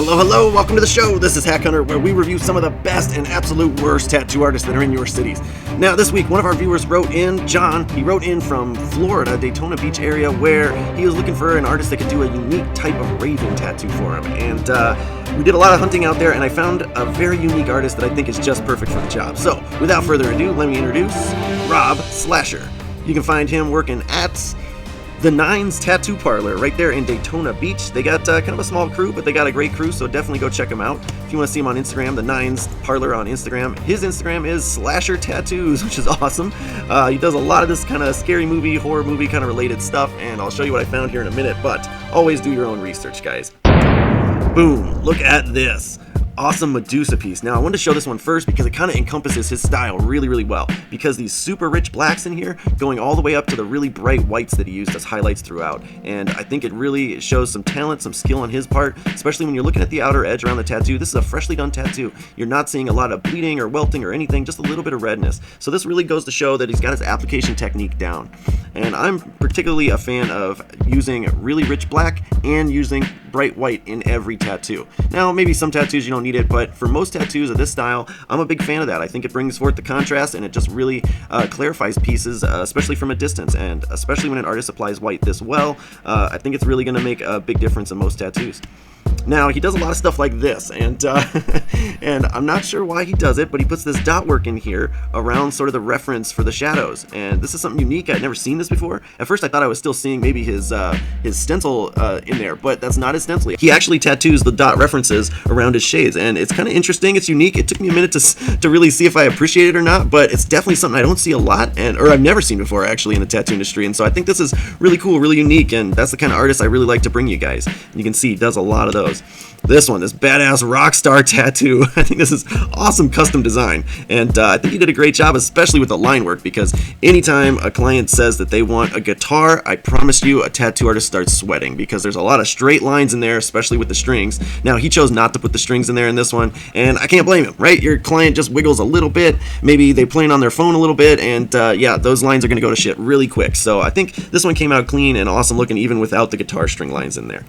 Hello, welcome to the show. This is Hack Hunter, where we review some of the best and absolute worst tattoo artists that are in your cities. Now, this week, one of our viewers wrote in, John, he wrote in from Florida, Daytona Beach area, where he was looking for an artist that could do a unique type of raven tattoo for him. And we did a lot of hunting out there, and I found a very unique artist that I think is just perfect for the job. So, without further ado, let me introduce Rob Slasher. You can find him working at the Nines Tattoo Parlor right there in Daytona Beach. They got kind of a small crew, but they got a great crew, so definitely go check them out. If you want to see him on Instagram, the Nines Parlor on Instagram. His Instagram is Slasher Tattoos, which is awesome. He does a lot of this kind of scary movie, horror movie kind of related stuff, and I'll show you what I found here in a minute, but always do your own research, guys. Boom, look at this. Awesome Medusa piece. Now I wanted to show this one first because it kind of encompasses his style really well, because these super rich blacks in here going all the way up to the really bright whites that he used as highlights throughout, and I think it really shows some talent, some skill on his part, especially when you're looking at the outer edge around the tattoo. This is a freshly done tattoo. You're not seeing a lot of bleeding or welting or anything, just a little bit of redness. So this really goes to show that he's got his application technique down, and I'm particularly a fan of using really rich black and using bright white in every tattoo. Now maybe some tattoos you don't need it, but for most tattoos of this style, I'm a big fan of that. I think it brings forth the contrast, and it just really clarifies pieces, especially from a distance, and especially when an artist applies white this well. I think it's really going to make a big difference in most tattoos. Now, he does a lot of stuff like this, and and I'm not sure why he does it, but he puts this dot work in here around sort of the reference for the shadows, and this is something unique. I'd never seen this before. At first, I thought I was still seeing maybe his stencil in there, but that's not his stencil. He actually tattoos the dot references around his shades, and it's kind of interesting. It's unique. It took me a minute to really see if I appreciate it or not, but it's definitely something I don't see a lot, or I've never seen before, actually, in the tattoo industry, and so I think this is really cool, really unique, and that's the kind of artist I really like to bring you guys. And you can see he does a lot of those. This one, this badass rock star tattoo, I think this is awesome custom design, and I think he did a great job, especially with the line work, because anytime a client says that they want a guitar, I promise you a tattoo artist starts sweating, because there's a lot of straight lines in there, especially with the strings. Now, he chose not to put the strings in there in this one, and I can't blame him, right? Your client just wiggles a little bit, maybe they playing on their phone a little bit, and yeah, those lines are going to go to shit really quick. So I think this one came out clean and awesome looking, even without the guitar string lines in there.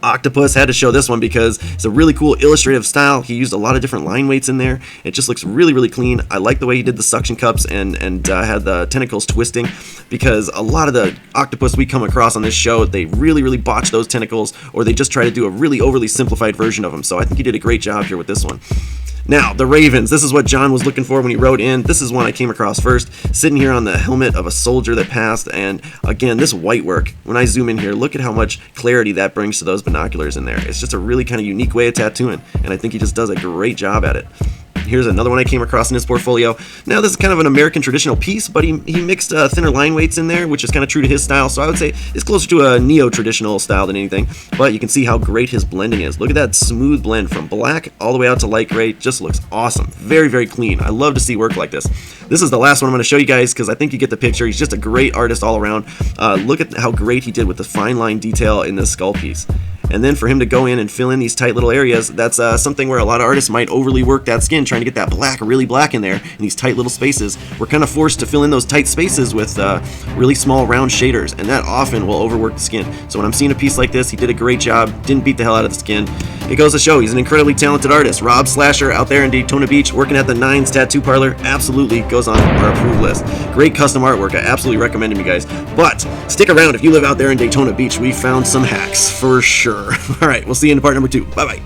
Octopus, had to show this one because it's a really cool illustrative style. He used a lot of different line weights in there. It just looks really clean. I like the way he did the suction cups and had the tentacles twisting, because a lot of the octopus we come across on this show, they really botch those tentacles, or they just try to do a really overly simplified version of them. So I think he did a great job here with this one. Now, the ravens. This is what John was looking for when he wrote in. This is one I came across first, sitting here on the helmet of a soldier that passed. And again, this white work, when I zoom in here, look at how much clarity that brings to those binoculars in there. It's just a really kind of unique way of tattooing, and I think he just does a great job at it. Here's another one I came across in his portfolio. Now, this is kind of an American traditional piece, but he mixed thinner line weights in there, which is kind of true to his style. So I would say it's closer to a neo-traditional style than anything. But you can see how great his blending is. Look at that smooth blend from black all the way out to light gray. Just looks awesome. Very clean. I love to see work like this. This is the last one I'm going to show you guys, because I think you get the picture. He's just a great artist all around. Look at how great he did with the fine line detail in this skull piece. And then for him to go in and fill in these tight little areas, that's something where a lot of artists might overly work that skin, trying to get that black, really black in there, in these tight little spaces. We're kind of forced to fill in those tight spaces with really small round shaders, and that often will overwork the skin. So when I'm seeing a piece like this, he did a great job, didn't beat the hell out of the skin. It goes to show he's an incredibly talented artist. Rob Slasher out there in Daytona Beach, working at the Nines Tattoo Parlor, absolutely goes on our approved list. Great custom artwork. I absolutely recommend him, you guys. But stick around if you live out there in Daytona Beach. We found some hacks for sure. All right, we'll see you in part number 2. Bye-bye.